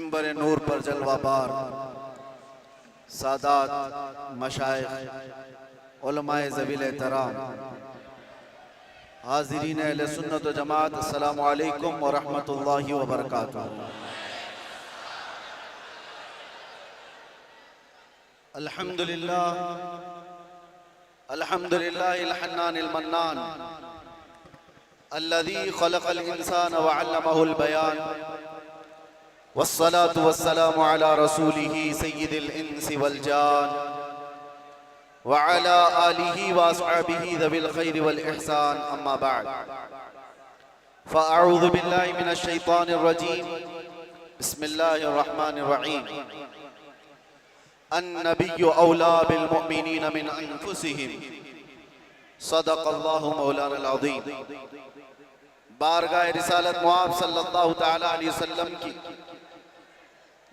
मिंबर नूर पर जलवाबार सादात मशाइख उलमाए ज़वील एहतराम हाज़िरीन अहले सुन्नत व जमात, अस्सलामु अलैकुम व रहमतुल्लाहि व बरकातुहू। अल्हम्दुलिल्लाह अल्हम्दुलिल्लाहिल हन्नानिल मन्नान अल्लज़ी खलक़ल इंसान व अल्लमहुल बयान वस्सलातु वस्सलामु अला रसूलिही सय्यिदिल इंसी वल जान व अला आलिही व अस्हाबिही ज़विल खैरि वल इहसान, अम्मा बअद। फ़अऊज़ु बिल्लाहि मिनश शैतानिर रजीम, बिस्मिल्लाहिर रहमानिर रहीम। अन्नबिय्यु औला बिल मुअमिनीन मिन अनफुसिहिम, सदक़ल्लाहु मौलानल अज़ीम। बारगाह रिसालत मुआब सल्लल्लाहु तआला अलैहि वसल्लम की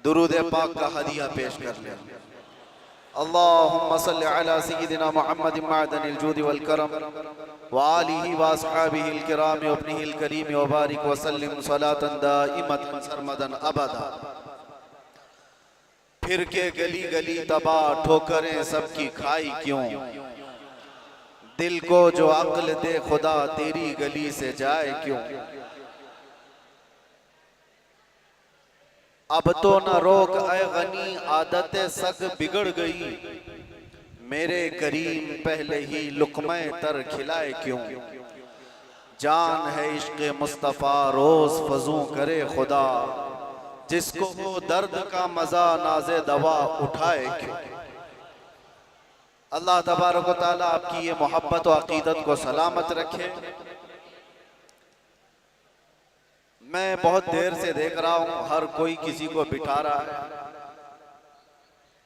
दुरूद पाक का हदिया पेश कर ले। अल्लाहुम्मा सल्लि अला सय्यिदिना मुहम्मद मअदनिल जूद वल करम व आलिहि व अस्हाबिहिल किराम व इब्निहिल करीम व बारिक व सल्लिम सलातन दाइमतन सरमदन अबदा। फिर के गली गली तबाह ठोकरें सबकी खाई क्यों, दिल को जो अक्ल दे खुदा तेरी गली से जाए क्यों। अब तो न रोक ऐ गनी आदत सग बिगड़ गई, मेरे करीम पहले ही लुक़मे तर खिलाए क्यों। जान है इश्क़ मुस्तफ़ा रोज़ फजू करे खुदा, जिसको वो दर्द का मजा नाज़े दवा उठाए क्यों। अल्लाह तबारक व तआला आपकी ये मोहब्बत व अकीदत को सलामत रखे। मैं बहुत देर से देख रहा हूँ हर कोई किसी को बिठा रहा है,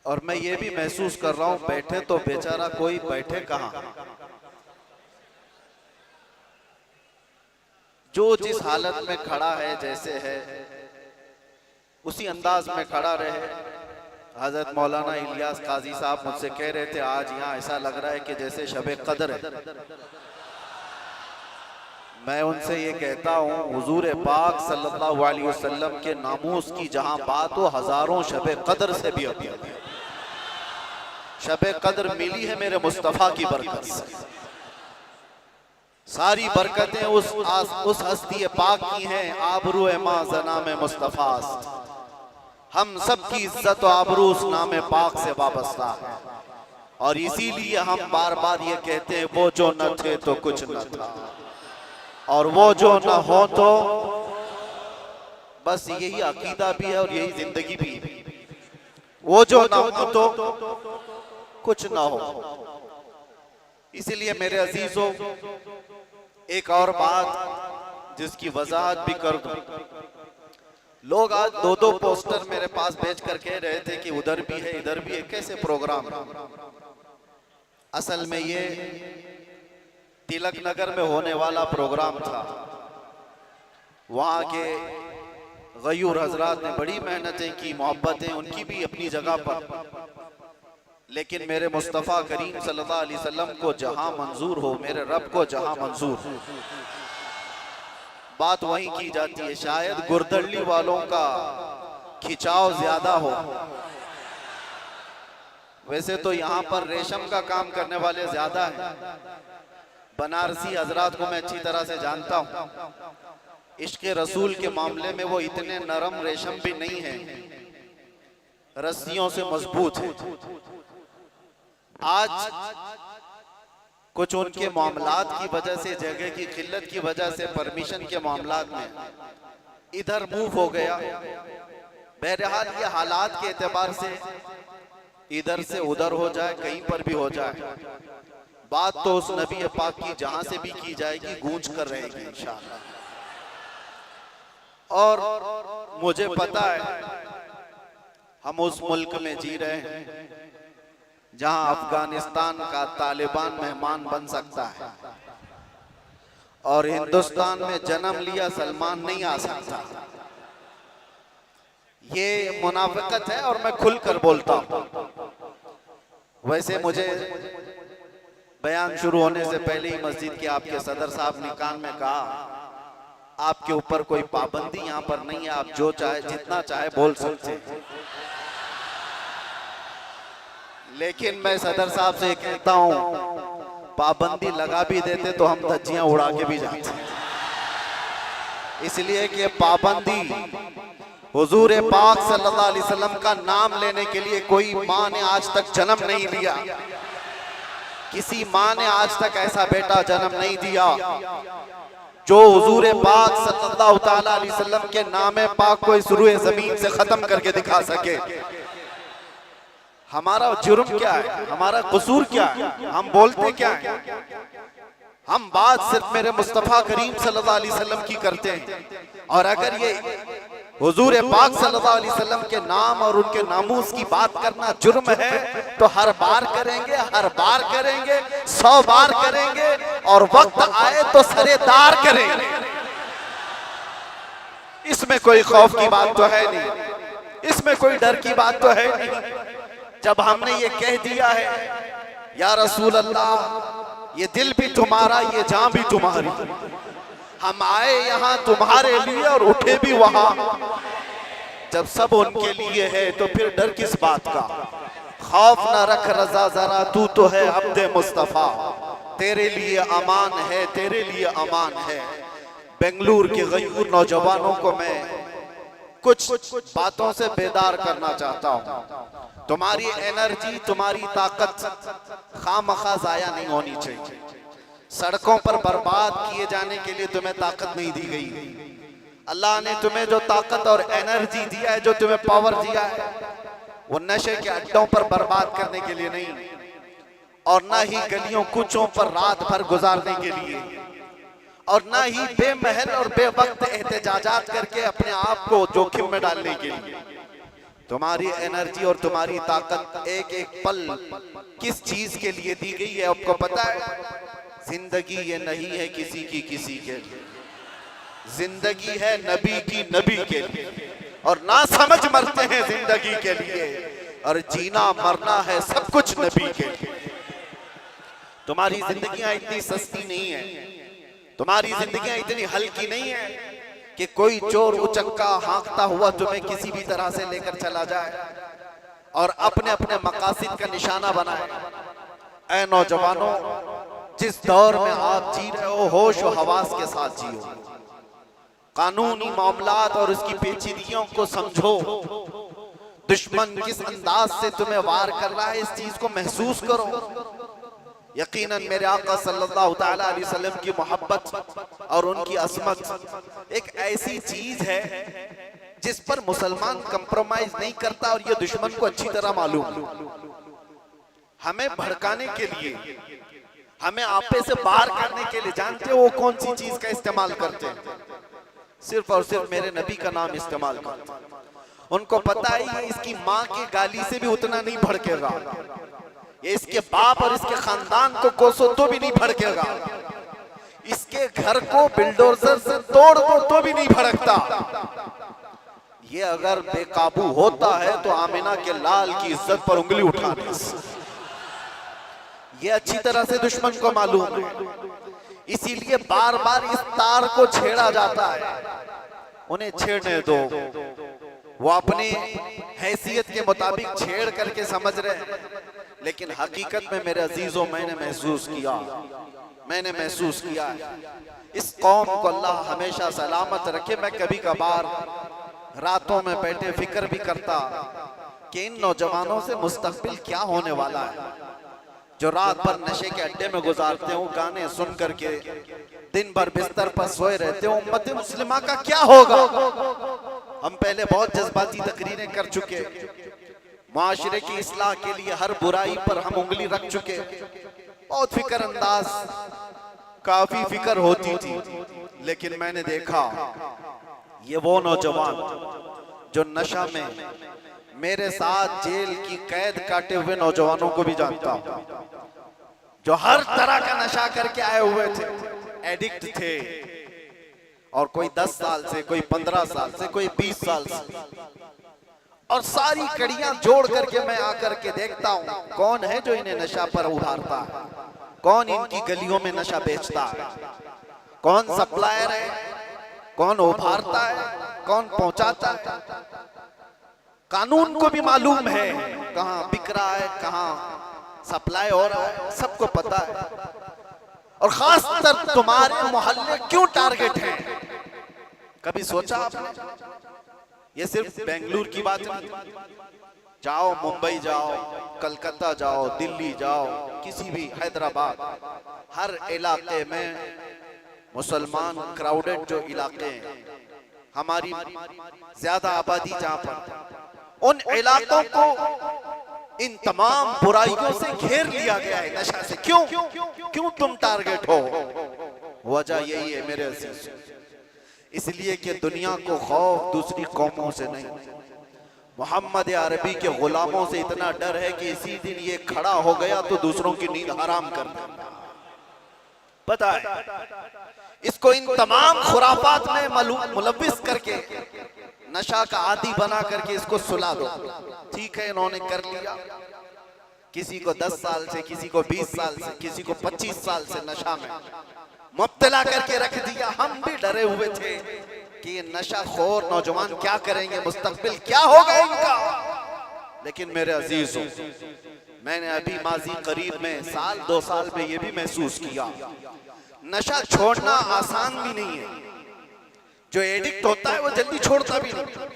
और मैं ये भी महसूस कर रहा हूँ बैठे तो बेचारा कोई बैठे कहाँ। जो जिस हालत में खड़ा है, जैसे है उसी अंदाज में खड़ा रहे। हजरत मौलाना इलियास काजी साहब मुझसे कह रहे थे आज यहाँ ऐसा लग रहा है कि जैसे शबे कदर है। मैं उनसे ये कहता हूँ हुजूर पाक सल्लल्लाहु अलैहि वसल्लम के नामूस की जहाँ बात हो, हजारों शबे कदर से भी अभी शबे कदर मिली है मेरे मुस्तफ़ा की बरकत से। सारी बरकतें उस हस्ती पाक की हैं। आबरू मां ज़नाम मुस्तफ़ा, हम सब की इज्जत और आबरू उस नाम पाक से वाबस्ता है। और इसीलिए हम बार बार ये कहते हैं वो जो न थे तो कुछ न था, और वो जो न हो तो बस। यही अकीदा भी है और यही जिंदगी भी है। वो जो न हो तो कुछ न हो। इसलिए मेरे अजीजों, एक और बात जिसकी वजाहत भी कर दूं। लोग आज दो दो पोस्टर मेरे पास भेज कर कह रहे थे कि उधर भी है इधर भी है। कैसे प्रोग्राम? असल में ये तिलक नगर में होने वाला प्रोग्राम था। वहाँ के गयूर हजरात ने बड़ी मेहनतें की, मोहब्बतें उनकी भी अपनी जगह पर, लेकिन मेरे मुस्तफ़ा करीम सल्लल्लाहु अलैहि वसल्लम को जहां मंजूर हो, मेरे रब को जहां मंजूर हो, बात वहीं की जाती है। शायद गुरदल्ली वालों का खिंचाव ज्यादा हो। वैसे तो यहाँ पर रेशम का काम करने वाले ज्यादा हैं। बनारसी हजरात को मैं अच्छी तरह से जानता हूँ। इश्क़ रसूल के मामले में वो इतने नरम रेशम भी नहीं है, रस्सियों से मजबूत है। आज कुछ उनके मामलात की वजह से, जगह की किल्लत की वजह से, परमिशन के मामलात में इधर मूव हो गया। बहरहाल ये हालात के एतबार से इधर से उधर हो जाए, कहीं पर भी हो जाए, बात तो उस नबी पाक की जहां से भी की जाएगी गूंज कर रहेगी इंशाअल्लाह। और मुझे पता है हम उस मुल्क में जी रहे हैं जहां अफगानिस्तान का तालिबान मेहमान बन सकता है, और हिंदुस्तान में जन्म लिया सलमान नहीं आ सकता। ये मुनाफिकत है और मैं खुलकर बोलता हूं। वैसे मुझे बयान शुरू होने से पहले ही मस्जिद के आपके सदर साहब ने कान में कहा आपके ऊपर कोई पाबंदी यहाँ पर नहीं है, आप जो चाहे जितना चाहे बोल सकते हैं। लेकिन मैं सदर साहब से कहता हूँ, पाबंदी लगा भी देते तो हम धज्जियां उड़ा के भी जाते, इसलिए कि पाबंदी हुजूर पाक सल्लल्लाहु अलैहि वसल्लम का नाम लेने के लिए कोई माँ ने आज तक जन्म नहीं लिया, किसी माँ ने आज तक ऐसा बेटा जन्म नहीं दिया जो हुजूर पाक सल्लल्लाहु ताला अलैहि वसल्लम के नाम पाक को इस रूए जमीन से खत्म करके दिखा सके। हमारा जुर्म क्या है, हमारा कसूर क्या है, हम बोलते क्या है? हम बात सिर्फ मेरे मुस्तफा करीम सल्लल्लाहु अलैहि वसल्लम की करते हैं, और अगर ये हुजूर पाक सल्लल्लाहु अलैहि वसल्लम के नाम और उनके नामूस की बात करना जुर्म है तो हर बार करेंगे, हर बार करेंगे, 100 बार करेंगे, और वक्त आए तो सरेदार करेंगे। इसमें कोई खौफ की बात तो है नहीं, इसमें कोई डर की बात तो है नहीं। जब हमने ये कह दिया है या रसूल अल्लाह, ये दिल भी तुम्हारा, ये जान भी तुम्हारी, हम आए यहाँ तुम्हारे लिए और उठे भी वहां, जब सब उनके लिए है तो फिर डर किस बात का? खौफ ना रख रजा जरा, तू तो है अब्दे मुस्तफा, तेरे लिए अमान है, तेरे लिए अमान है। बेंगलुरु के गयूर नौजवानों को मैं कुछ बातों से बेदार करना चाहता हूँ। तुम्हारी एनर्जी, तुम्हारी ताकत खामखा जाया नहीं होनी चाहिए। सड़कों पर बर्बाद किए जाने के लिए तुम्हें ताकत नहीं दी गई। अल्लाह ने तुम्हें जो ताकत और एनर्जी दिया है, जो तुम्हें पावर दिया है, वो नशे के अड्डों पर बर्बाद करने के लिए नहीं, और ना ही गलियों कूचों पर रात भर गुजारने के लिए, और ना ही बेमहल और बेवक्त एहतजाजात करके अपने आप को जोखिम में डालने के लिए। तुम्हारी एनर्जी और तुम्हारी ताकत एक एक पल किस चीज के लिए दी गई है आपको पता है? जिंदगी ये नहीं है किसी की किसी के लिए, जिंदगी है नबी की नबी के लिए, और ना समझ मरते हैं जिंदगी के लिए, और जीना मरना है सब कुछ नबी के लिए। तुम्हारी जिंदगियां इतनी सस्ती नहीं है, तुम्हारी जिंदगियां इतनी हल्की नहीं है कि कोई चोर उचक्का हाँकता हुआ तुम्हें किसी भी तरह से लेकर चला जाए और अपने अपने मकासद का निशाना बनाए। ऐ नौजवानों, जिस दौर में आप जी रहे हो, होश और हवास के साथ जियो, कानूनी मामलात और उसकी पेचीदगियों को समझो। दुश्मन किस अंदाज से तुम्हें वार कर रहा है, इस चीज को महसूस करो। यकीनन मेरे आका सल्लल्लाहु ताला अलैहि वसल्लम की मोहब्बत और उनकी असमत एक ऐसी चीज है जिस पर मुसलमान कंप्रोमाइज नहीं करता, और ये दुश्मन को अच्छी तरह मालूम। हमें भड़काने के लिए, हमें आपे से बाहर करने के लिए, जानते हो वो कौन सी चीज का इस्तेमाल करते हैं? सिर्फ और सिर्फ मेरे नबी का नाम इस्तेमाल करते हैं। उनको पता है इसकी माँ की गाली से भी उतना नहीं भड़केगा, ये इसके बाप और इसके खानदान को कोसो तो भी नहीं भड़केगा, इसके घर को बिल्डोजर से तोड़ दो तो भी नहीं भड़कता। ये अगर बेकाबू होता है तो आमिना के लाल की इज्जत पर उंगली उठा दे। ये अच्छी तरह से दुश्मन को मालूम है, इसीलिए बार बार इस तार को छेड़ा जाता है। उन्हें छेड़ने दो, वो अपनी हैसियत के मुताबिक छेड़ करके समझ रहे हैं, लेकिन हकीकत में मेरे अजीजों मैंने महसूस किया इस कौम को अल्लाह हमेशा सलामत रखे। मैं कभी कभार रातों में बैठे फिक्र भी करता कि इन नौजवानों से मुस्तकबिल क्या होने वाला है, जो रात भर नशे के अड्डे में गुजारते हो, गाने सुन करके दिन भर बिस्तर पर सोए रहते हो। उम्मत मुस्लिमा का क्या होगा? हम पहले बहुत जज्बाती तकरीरें कर चुके, माशरे की इस्लाह के लिए हर बुराई पर हम उंगली रख चुके, बहुत फिक्र अंदाज, काफी फिक्र होती थी। लेकिन मैंने देखा ये वो नौजवान जो नशा में मेरे साथ जेल की कैद काटे हुए नौजवानों को भी जानता हूं, जो हर तरह का नशा करके आए हुए थे, एडिक्ट थे, और कोई 10 साल से, कोई 15 साल से, कोई 20 साल से, और सारी कड़ियां जोड़ करके मैं आकर के देखता हूं कौन है जो इन्हें नशा पर उभारता है, कौन इनकी गलियों में नशा बेचता है, कौन सप्लायर है, कौन उभारता है, कौन पहुंचाता है, कानून को भी मालूम है कहां बिक रहा है, कहां सप्लाई हो रहा है, सबको पता है। और खासकर तुम्हारे मोहल्ले क्यों टारगेट है, कभी सोचा आपने? ये सिर्फ बेंगलुरु की बात नहीं, जाओ मुंबई जाओ, कलकत्ता जाओ, दिल्ली जाओ, किसी भी, हैदराबाद, हर इलाके में मुसलमान क्राउडेड जो इलाके हैं, हमारी ज्यादा आबादी जहां पर, उन इलाकों को इन तमाम बुराइयों से घेर लिया गया है, नशा से। क्यों तुम टारगेट हो? वजह यही है मेरे अजीज, इसलिए कि दुनिया को खौफ दूसरी कौमों से नहीं, मोहम्मद अरबी के गुलामों से इतना डर है कि इसी दिन ये खड़ा हो गया तो दूसरों की नींद हराम कर देगा। पता है इसको इन तमाम खुराफात में मुलव्विस करके, नशा का आदी बना करके इसको सुला दो। ठीक है, इन्होंने कर लिया, किसी को 10 साल से, किसी को 20 साल से, किसी को 25 साल से नशा में मुब्तला करके रख दिया। हम भी डरे हुए थे कि ये नशा खोर नौजवान क्या करेंगे, मुस्तकबिल क्या होगा इनका। लेकिन मेरे अजीजों, मैंने अभी माजी करीब में, साल 2 साल में ये भी महसूस किया, नशा छोड़ना आसान भी नहीं है। जो एडिक्ट होता है वो जल्दी छोड़ता भी नहीं।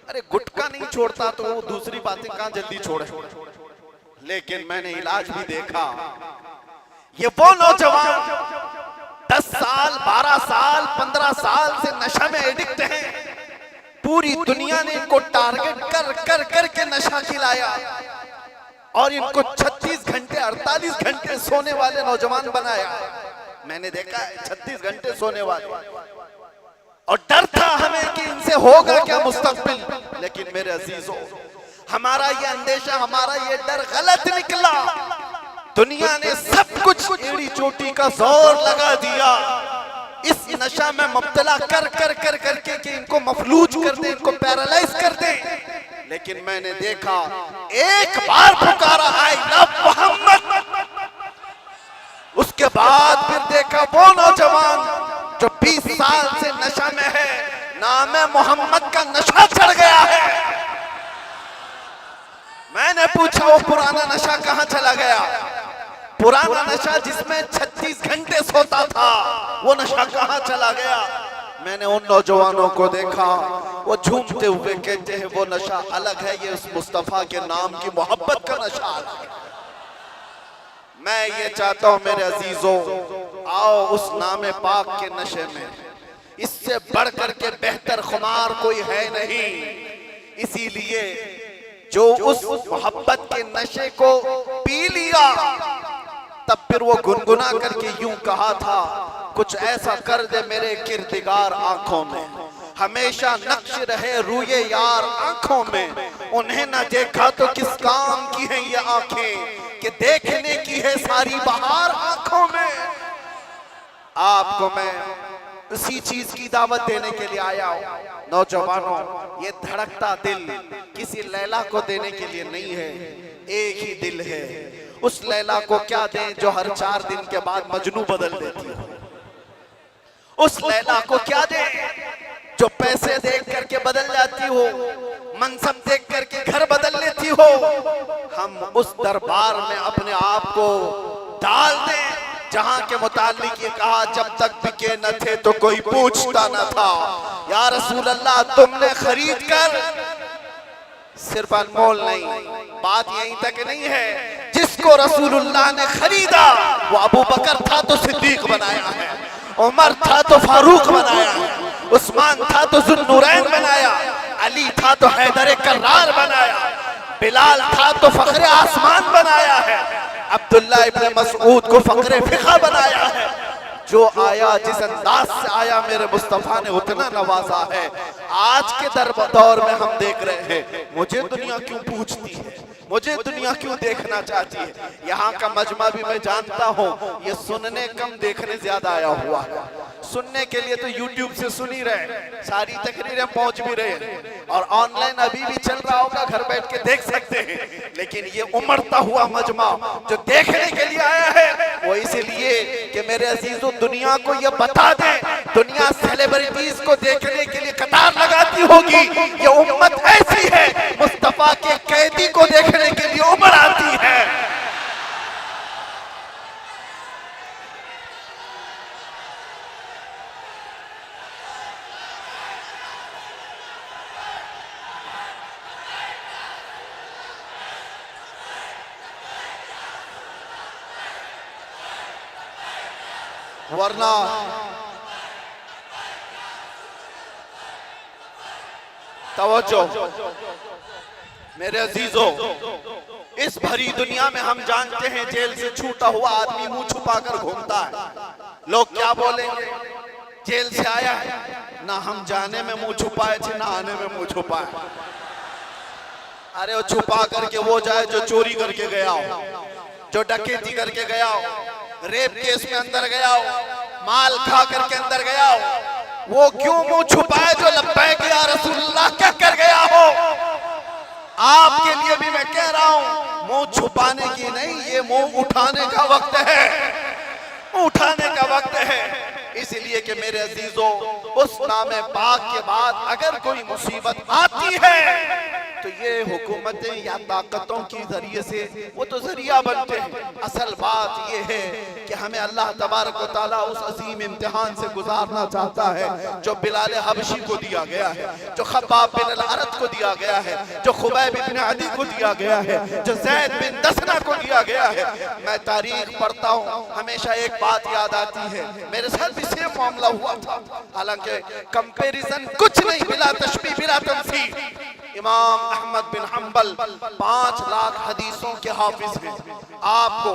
अरे गुटखा नहीं छोड़ता तो वो दूसरी बातें कहां जल्दी छोड़े। लेकिन मैंने इलाज भी देखा, ये वो नौजवान 10 साल, 12 साल, 15 साल से नशा में एडिक्ट हैं, पूरी दुनिया ने इनको टारगेट कर कर करके नशा खिलाया और इनको 36 घंटे 48 घंटे सोने वाले नौजवान बनाया। मैंने देखा है 36 घंटे सोने वाले, और डर था हमें कि इनसे होगा क्या मुस्तकबिल। लेकिन मेरे अजीजों, हमारा ये अंदेशा, हमारा ये डर गलत निकला। दुनिया ने सब कुछ एड़ी चोटी का जोर लगा दिया इस नशा में मुब्तला कर कर कर करके कि इनको मफलूज कर दे, इनको पैरालाइज कर दे। लेकिन मैंने देखा, एक बार पुकारा आई लव मोहम्मद, उसके बाद फिर देखा वो नौजवान जो 20 साल से नशा में है, नाम मोहम्मद का नशा चढ़ गया है। मैंने पूछा वो पुराना नशा कहां चला गया? पुराना नशा जिसमें 36 घंटे सोता था, वो नशा कहां चला गया? मैंने उन नौजवानों को देखा, वो झूमते हुए कहते हैं वो नशा अलग है, ये उस मुस्तफा के नाम की मोहब्बत का नशा अलग है। मैं ये चाहता हूं मेरे अजीजों, आओ उस नाम पाक के नशे में, इससे बढ़कर के बेहतर खुमार कोई है नहीं। इसीलिए जो उस मोहब्बत के नशे को पी लिया, तब फिर वो गुनगुना करके यूं कहा था, कुछ ऐसा कर दे मेरे किरदिगार आंखों में, हमेशा नक्श रहे रूये यार आंखों में। उन्हें न देखा तो किस काम की है ये आंखें, कि देखने की है सारी बहार आंखों में। आपको मैं उसी चीज की दावत देने के लिए आया हूं। नौजवानों, ये धड़कता दिल किसी लैला को देने के लिए नहीं है, एक ही दिल है। उस लैला को क्या दें जो हर 4 दिन के बाद मजनू बदल देती हो? उस लैला को क्या दें जो पैसे देख करके बदल जाती हो, मनसब देख करके घर बदल लेती हो? हम उस दरबार में अपने आप को डाल दें जहां के मुतालिक ये कहा, जब तक बिके न थे तो कोई पूछता न था। या रसूल अल्लाह, तुमने खरीद कर, सिर्फ अनमोल नहीं, बात यहीं तक नहीं है, जिसको रसूलुल्लाह ने खरीदा वो अबू बकर था तो सिद्दीक बनाया है, उमर था तो फारूक बनाया है, उस्मान था तो जुन्नूरैन बनाया, अली था तो हैदर कर्रार बनाया, बिलाल था तो फखरे आसमान बनाया है, अब्दुल्ला इब्न मसऊद को फखरे फिक़ा बनाया है। जो आया, जिस अंदाज से आया, मेरे मुस्तफा ने उतना नवाजा है। आज के दौर में हम देख रहे हैं, मुझे दुनिया क्यों पूछती है, मुझे दुनिया क्यों देखना चाहती है? यहाँ का मजमा भी मैं जानता हूँ, ये सुनने कम देखने ज्यादा आया हुआ है। सुनने के लिए तो यूट्यूब से सुन ही रहे, सारी तकरीरें पहुंच भी रहे, और ऑनलाइन अभी भी चल रहा होगा घर बैठ के देख सकते हैं, लेकिन ये उमड़ता हुआ मजमा जो देखने के लिए आया है वो इसलिए कि मेरे अजीजों दुनिया को ये बता दें, दुनिया सेलिब्रिटीज को देखने के लिए कतार लगाती होगी, ये उम्मत ऐसी है मुस्तफा के कैदी को देखने के लिए उमड़ आती है। वरना तवज्जो मेरे अजीजों, इस भरी दुनिया में हम जानते हैं जेल से छूटा हुआ आदमी मुंह छुपाकर घूमता है। लोग क्या बोलेंगे, जेल से आया है ना, हम जाने में मुंह छुपाए थे ना आने में मुंह छुपाए। अरे वो छुपा करके वो जाए जो चोरी करके गया हो, जो डकैती करके गया हो, रेप केस में अंदर गया हो, माल खा करके अंदर गया हो, वो क्यों मुंह छुपाए जो लब्बैक या रसूलुल्लाह क्या कर गया हो। आपके लिए भी मैं कह रहा हूं, मुंह छुपाने की नहीं, ये मुंह उठाने का वक्त है, उठाने का वक्त है। इसलिए कि मेरे अजीजों, उस नामे पाक के बाद अगर कोई मुसीबत आती है तो ये हुकूमतें या ताकतों की जरिए से वो तो जरिया बनते हैं। असल बात ये है कि हमें अल्लाह तबारक व तआला उस अजीम इम्तिहान से गुजारना चाहता है जो बिलाल हबशी को दिया गया है, जो खब्बाब बिन अल-अरत को दिया गया है, जो खुबैब बिन अदी को दिया गया है, जो ज़ैद बिन दसना को दिया गया है। मैं तारीख पढ़ता हूँ, हमेशा एक बात याद आती है, मेरे साथ भी सेम मामला हुआ था, हालांकि कंपैरिजन कुछ नहीं, बिला तशबीह बिला तमसील। इमाम अहमद बिन हंबल 5 लाख हदीसों के हाफिज हैं। आपको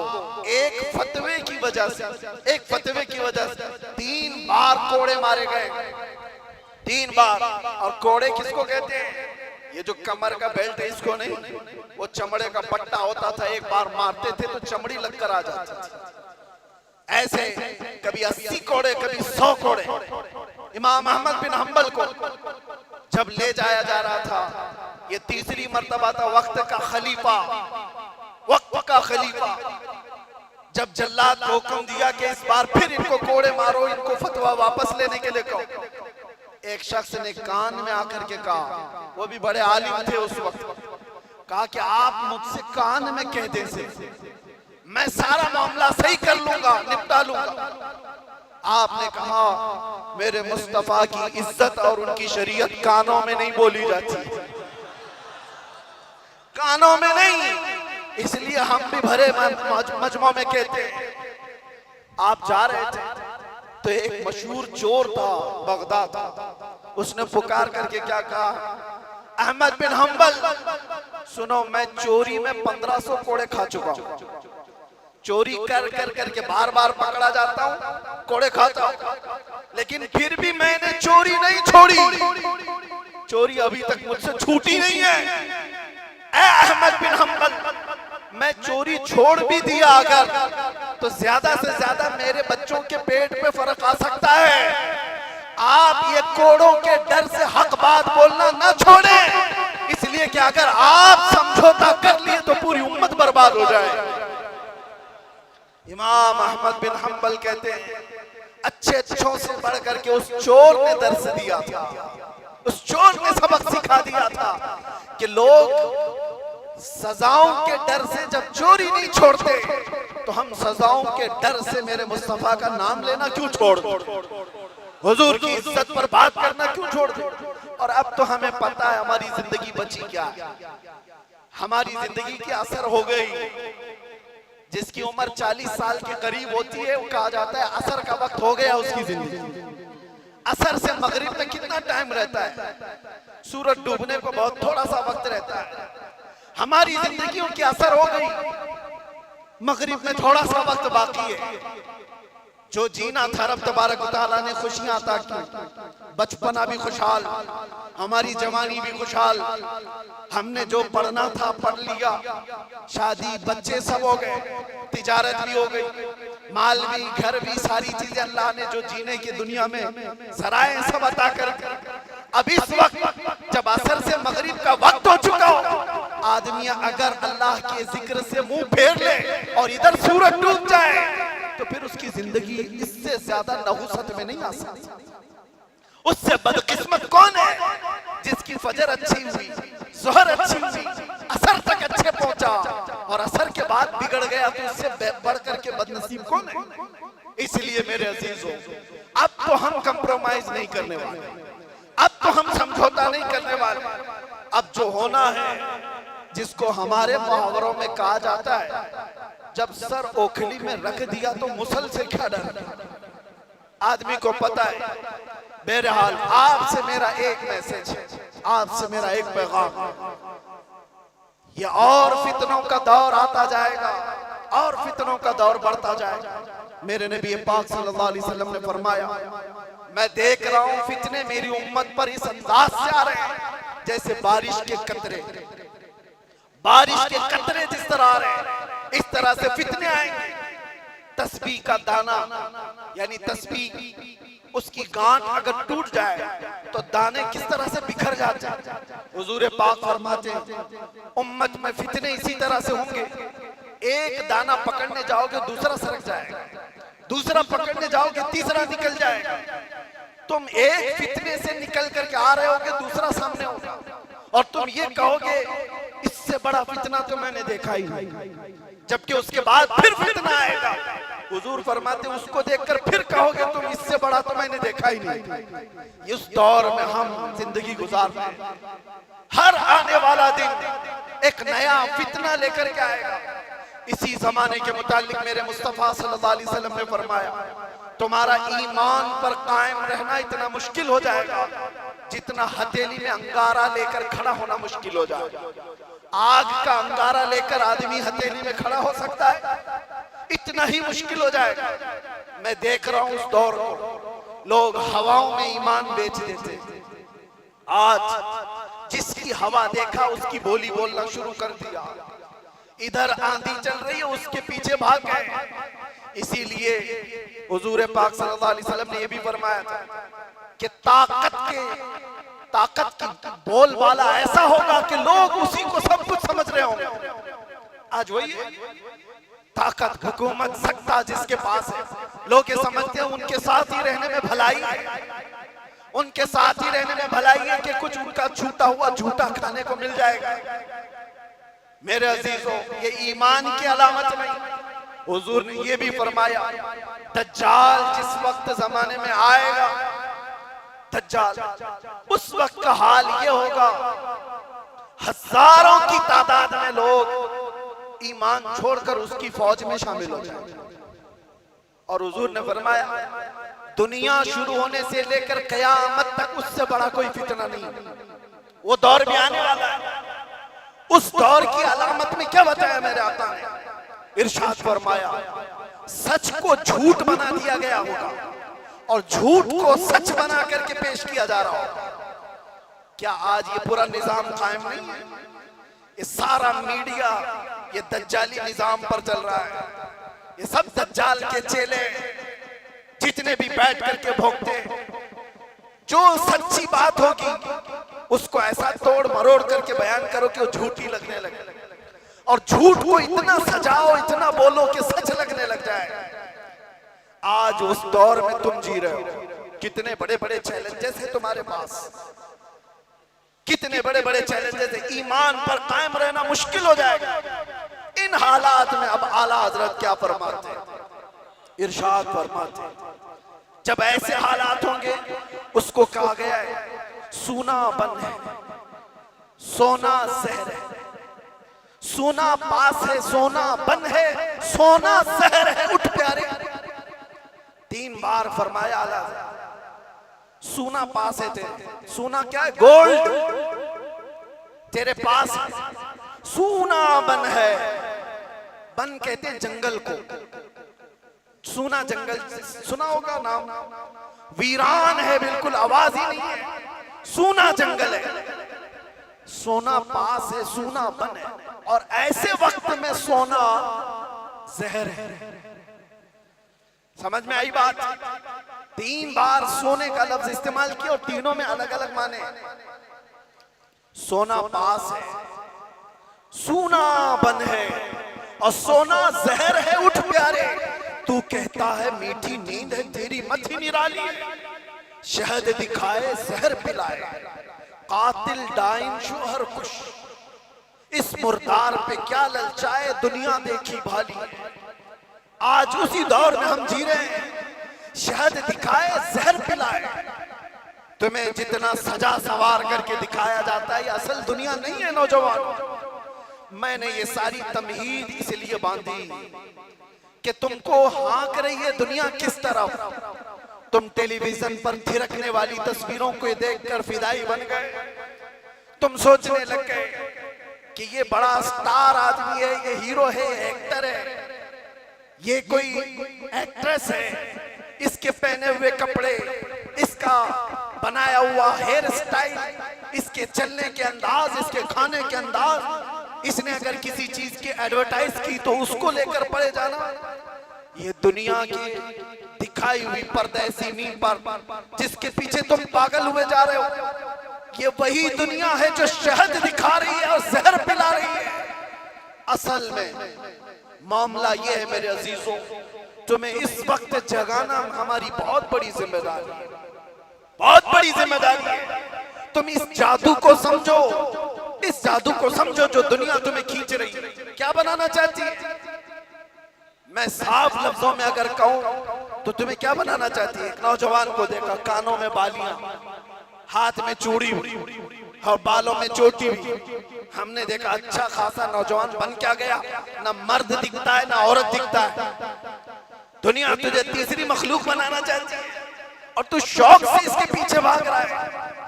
एक फतवे की वजह से 3 बार कोड़े मारे गए, 3 बार। और कोड़े किसको कहते हैं? ये जो कमर का बेल्ट है इसको नहीं, वो चमड़े का पट्टा होता था, एक बार मारते थे तो चमड़ी लगकर आ जाती थी। ऐसे कभी 80 कोड़े, कभी 100 कोड़े। इमाम अहमद बिन हंबल को जब ले जाया जा रहा था, ये तीसरी मर्तबा था, वक्त का खलीफा जब जल्लाद को हुक्म दिया कि इस बार फिर इनको कोड़े मारो, इनको फतवा वापस लेने के लिए कहो। एक शख्स ने कान में आकर के कहा, वो भी बड़े आलिम थे उस वक्त, कहा कि आप मुझसे कान में कह दें से मैं सारा मामला सही कर लूंगा, निपटा लूंगा। आपने कहा मेरे मुस्तफा की इज्जत और उनकी शरीयत कानों में नहीं बोली जाती, कानों में नहीं, इसलिए हम भी भरे मजमों में कहते हैं। आप जा रहे थे तो एक मशहूर चोर था बगदाद, उसने पुकार करके क्या कहा, अहमद बिन हंबल सुनो, मैं चोरी में 1500 कोड़े खा चुका हूं, चोरी कर कर करके बार बार पकड़ा जाता हूं, कोड़े खाता हूं, लेकिन फिर भी मैंने चोरी नहीं छोड़ी, चोरी अभी तक मुझसे छूटी नहीं है। ऐ अहमद बिन हंबल, मैं चोरी छोड़ भी दिया अगर, तो ज्यादा से ज्यादा मेरे बच्चों के पेट पे फर्क आ सकता है। आप ये कोड़ों के डर से हक बात बोलना न छोड़ें, इसलिए कि अगर आप समझौता कर लिए तो पूरी उम्मत बर्बाद हो जाए। इमाम अहमद बिन हंबल कहते हैं, अच्छों से बढ़ करके उस चोर ने दर्स दिया था, उस चोर ने सबक सिखा दिया था कि लोग सजाओं के डर से जब चोरी नहीं छोड़ते तो हम सजाओं के डर से मेरे मुस्तफा का नाम लेना क्यों छोड़ दो, हुजूर की इज्जत पर बात करना क्यों छोड़ दो। और अब तो हमें पता है हमारी जिंदगी बची क्या है, हमारी जिंदगी की असर हो गई। जिसकी उम्र 40 साल के करीब होती है, वो कहा जाता है असर का वक्त हो गया उसकी जिंदगी। असर से मगरिब में कितना टाइम रहता है, सूरज डूबने को बहुत थोड़ा सा वक्त रहता है। हमारी जिंदगियों की असर हो गई, मगरिब में थोड़ा सा वक्त बाकी है। जो जीना था रब तबारक व तआला ने खुशियां अता की, बचपना भी खुशहाल, हमारी जवानी भी खुशहाल, हमने जो पढ़ना था पढ़ लिया, शादी बच्चे सब हो गए, तिजारत भी हो गई, माल भी, घर भी, सारी चीजें अल्लाह ने जो जीने की दुनिया में सराय सब अता कर अब इस वक्त जब असर से मगरिब का वक्त हो चुका हो, आदमी अगर अल्लाह के जिक्र से मुंह फेर ले और इधर सूरज डूब जाए तो फिर उसकी जिंदगी इससे ज्यादा नहुसत में नहीं आ सकती। उससे बदकिस्मत कौन है जिसकी फजर अच्छी हुई, जोहर अच्छी हुई, असर तक अच्छे पहुंचा और असर के बाद बिगड़ गया, तो उससे बढ़ करके बदनसीब कौन है। इसलिए मेरे अजीजों, अब तो हम कंप्रोमाइज नहीं करने वाले, अब तो हम समझौता नहीं करने वाले। अब जो होना है, जिसको हमारे मुहावरों में कहा जाता है, जब सर ओखली में रख दिया तो मुसल से क्या डर। आदमी को पता है। बहरहाल आपसे मेरा एक मैसेज है, आपसे मेरा एक पैगाम है, ये और फितनों का दौर आता जाएगा और फितनों का दौर बढ़ता जाएगा। मेरे नबी पाक सल्लल्लाहु अलैहि वसल्लम ने फरमाया, मैं देख रहा हूं फितने मेरी उम्मत पर इस अंदाज से आ रहे हैं जैसे बारिश के कतरे, बारिश के कतरे जिस तरह आ रहे हैं, इस तरह से फितने आएंगे। तस्बीह का दाना यानी तस्बीह, उसकी गांठ अगर टूट जाए तो दाने किस तरह से बिखर जाते हैं। हुजूर पाक फरमाते हैं, उम्मत में फितने इसी तरह से होंगे, एक दाना पकड़ने जाओगे दूसरा सरक जाएगा, दूसरा पकड़ने जाओगे तीसरा निकल जाएगा। तुम एक फितने से निकल करके आ रहे होगे, दूसरा सामने होगा और तुम ये कहोगे इससे बड़ा फितना तो मैंने देखा ही नहीं, जबकि उसके बाद फिर फितना आएगा। हुजूर फरमाते उसको देखकर फिर कहोगे तुम इससे बड़ा तो मैंने देखा ही नहीं। इस दौर में हम जिंदगी गुजार रहे हैं। हर आने वाला दिन एक नया फितना लेकर के आएगा। इसी जमाने के मुतालिक मेरे मुस्तफा सल्लल्लाहु अलैहि वसल्लम ने फरमाया, तुम्हारा ईमान पर कायम रहना इतना मुश्किल हो जाएगा जितना हथेली में अंगारा लेकर खड़ा होना मुश्किल हो जाएगा। आग का अंगारा लेकर आदमी हथेली में खड़ा हो सकता है, इतना ही मुश्किल हो जाएगा। मैं देख रहा हूं उस दौर को, लोग हवाओं में ईमान बेच देते। आज जिसकी हवा देखा उसकी बोली बोलना शुरू कर दिया। इधर आंधी चल रही है, उसके पीछे भाग गए। इसीलिए हुजूर पाक सल्लल्लाहु अलैहि वसल्लम ने यह भी फरमाया था कि ताकत की बोलबाला ऐसा होगा कि लोग उसी को सब कुछ समझ रहे होंगे। आज वही है, ताकत, हुकूमत, सत्ता जिसके पास है, लोग ये समझते हैं उनके साथ ही रहने में भलाई है, उनके साथ ही रहने में भलाई है कि कुछ उनका छूटा हुआ झूठा खाने को मिल जाएगा। मेरे अजीजों, ये ईमान की अलामत नहीं। हुजूर ने ये भी फरमाया, दज्जाल जिस वक्त जमाने में आएगा, दज्जाल उस वक्त का हाल ये होगा, हजारों की तादाद में लोग ईमान छोड़कर उसकी फौज में शामिल हो जाएंगे। और हुजूर ने फरमाया, दुनिया शुरू होने से लेकर कयामत तक उससे बड़ा कोई फितना नहीं। वो दौर भी आने वाला है। उस दौर की अलामत में क्या बताया मेरे आका ने? इरशाद फरमाया, सच को झूठ बना दिया गया होगा और झूठ को सच बना करके पेश किया जा रहा होगा। क्या आज ये पूरा निजाम कायम नहीं है? ये सारा मीडिया ये दज्जाली निजाम पर चल रहा है। ये सब दज्जाल के चेले जितने भी बैठ करके भोगते, जो सच्ची बात होगी उसको ऐसा तोड़ मरोड़ करके बयान करो कि वो झूठी लगने लगे, और झूठ को इतना सजाओ, इतना बोलो कि सच लगने लग जाए। आज उस दौर में तुम जी रहे हो। कितने बड़े बड़े चैलेंजेस हैं तुम्हारे पास, कितने बड़े बड़े चैलेंजेस हैं। ईमान पर कायम रहना मुश्किल हो जाएगा। इन हालात में अब आला हजरत क्या फरमाते हैं? इरशाद फरमाते हैं, जब ऐसे हालात होंगे, उसको कहा गया है सूना बन है, सोना जहर है। सोना पास है, सोना बन है, सोना जहर है। उठ प्यारे, 3 बार फरमाया आला। सोना पास है तेरे, सोना क्या है? गोल्ड तेरे पास है। सोना बन है, बन कहते हैं जंगल को। सोना जंगल सुना होगा नाम, वीरान है, बिल्कुल आवाज ही नहीं है, सोना जंगल है। सोना पास है, सोना बन है, और ऐसे वक्त में सोना जहर है। समझ में आई बात? 3 बार सोने का लफ्ज इस्तेमाल किया और तीनों में अलग अलग माने। सोना पास है, सूना बन है, और सोना जहर है उठ प्यारे। तू कहता है मीठी नींद है तेरी मथी निराली। शहद दिखाए जहर पिलाए, कातिल डाइन शोहर खुश। इस मुर्दार पे क्या ललचाए दुनिया देखी भाली। आज उसी दौर में हम जी रहे हैं, शहद दिखाए जहर पिलाए। तुम्हें जितना सजा सवार करके दिखाया जाता है ये असल दुनिया नहीं है नौजवान। मैंने ये सारी तमहीद इसलिए बांधी कि तुमको हाँक रही है दुनिया किस तरफ। तुम टेलीविजन पर थिरकने वाली तस्वीरों को देखकर फिदाई बन गए। तुम सोचने लग गए कि ये बड़ा स्टार आदमी है, ये हीरो है, एक्टर है, ये कोई एक्ट्रेस है, इसके पहने हुए कपड़े, इसका बनाया हुआ हेयर स्टाइल, इसके चलने के अंदाज, इसके खाने के अंदाज, इसने अगर किसी चीज की एडवर्टाइज की तो उसको लेकर पड़े जाना। ये दुनिया की दिखाई हुई परदेसी नींद पर जिसके पीछे तुम पागल हुए जा रहे हो, ये वही दुनिया है जो शहद दिखा रही है और जहर पिला रही है। असल में मामला ये है मेरे अजीजों, तुम्हें इस वक्त जगाना हमारी बहुत बड़ी जिम्मेदारी है, बहुत बड़ी जिम्मेदारी है। तुम इस जादू को समझो, इस जादू को समझो जो दुनिया तुम्हें खींच रही है। क्या बनाना चाहती है? मैं साफ लफ्जों में अगर कहूं तो तुम्हें क्या बनाना चाहती है? एक नौजवान को देखा, कानों में बालियां, हाथ में चूड़ी और बालों में चोटी भी। हमने देखा अच्छा खासा नौजवान बन क्या गया, ना मर्द दिखता है ना औरत दिखता है। दुनिया तुझे तीसरी मखलूक बनाना चाहती है और तू शौक से इसके पीछे भाग रहा है।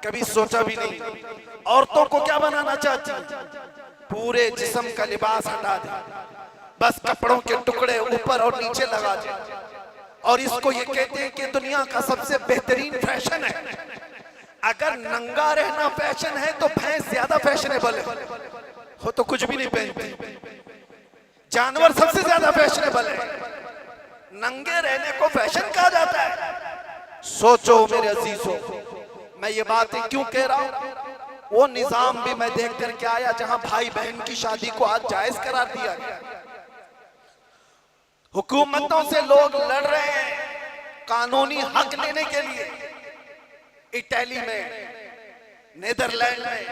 कभी सोचा भी नहीं औरतों को क्या बनाना चाहती है? पूरे जिस्म का लिबास हटा दे, बस कपड़ों के टुकड़े ऊपर और नीचे लगा दे, और इसको ये कहते हैं कि दुनिया का सबसे बेहतरीन फैशन है। अगर नंगा रहना फैशन है तो भैंस ज्यादा फैशनेबल है, हो तो कुछ भी नहीं पहनती। जानवर सबसे ज्यादा फैशनेबल है, नंगे रहने को फैशन कहा जाता है। सोचो मेरे अजीजों, मैं ये बातें क्यों कह रहा हूं? वो निजाम भी मैं देख करके आया जहां भाई बहन की शादी को आज जायज करार दिया गया। हुकूमतों से लोग लड़ रहे हैं कानूनी हक लेने के लिए। इटली में, नेदरलैंड में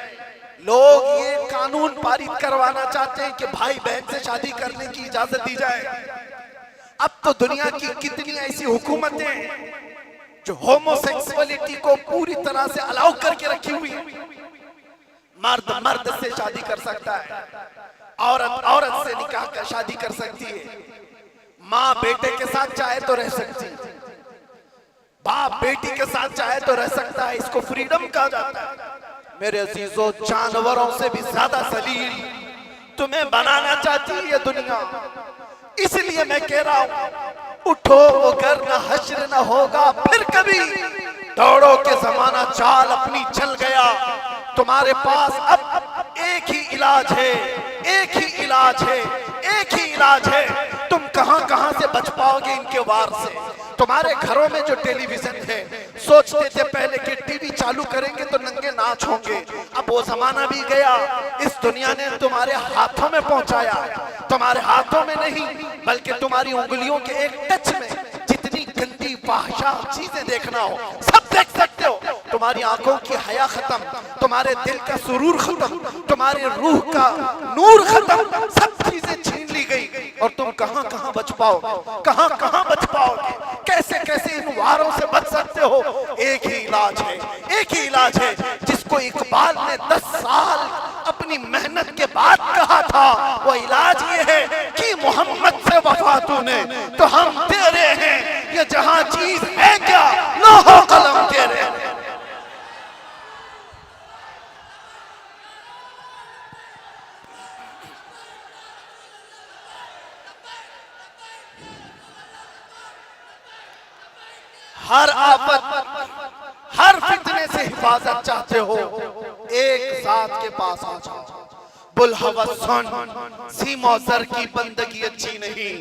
लोग ये कानून पारित करवाना चाहते हैं कि भाई बहन से शादी करने की इजाजत दी जाए। अब तो दुनिया की कितनी ऐसी हुकूमतें जो होमोसेक्सुअलिटी को पूरी तरह से अलाउ करके रखी हुई है। मर्द मर्द से शादी कर सकता है, औरत औरत से निकाह कर शादी कर सकती है, माँ बेटे के साथ चाहे तो रह सकती है, बाप बेटी के साथ चाहे तो रह सकता है। इसको फ्रीडम कहा जाता है। मेरे अजीजों, जानवरों से भी ज्यादा जलील तुम्हें बनाना चाहती है ये दुनिया। इसलिए मैं कह रहा हूं, उठो वो घर न हश्र न होगा फिर कभी। दौड़ो के जमाना चाल अपनी चल गया। तुम्हारे पास अब एक ही इलाज है, एक ही इलाज है, एक ही इलाज है। तुम कहां कहां से बच पाओगे इनके वार से? तुम्हारे घरों में जो टेलीविजन है, सोचते थे पहले कि टीवी चालू करेंगे तो नंगे नाच होंगे। अब वो जमाना भी गया। इस दुनिया ने तुम्हारे हाथों में पहुंचाया। तुम्हारे हाथों में नहीं बल्कि तुम्हारी उंगलियों के एक टच में जितनी गंदी फाहिशा चीजें देखना हो सब देख सकते हो। तुम्हारी आंखों की हया खत्म, तुम्हारे दिल का सुरूर खत्म, तुम्हारे रूह का नूर खत्म, सब चीजें छीन ली गई। और तुम कहां कहां बच पाओगे, कहां कहां बच पाओगे, कैसे कैसे इन वारों से बच सकते हो? एक ही इलाज है, एक ही इलाज है जिसको इकबाल ने 10 साल अपनी मेहनत के बाद कहा था। वो इलाज ये है कि मोहम्मद से वफा तूने तो हम तेरे हैं। ये जहां चीज है क्या, लोहो कलम तेरे। हर आफत, हर फितने से हिफाजत चाहते हो, एक साथ के पास आ जाओ। बुलहवसन सीमौसर की बंदगी अच्छी नहीं,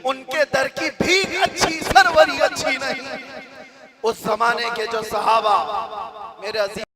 उनके दर की भीख अच्छी, सरवरी अच्छी नहीं। उस जमाने के जो सहाबा मेरे अजीज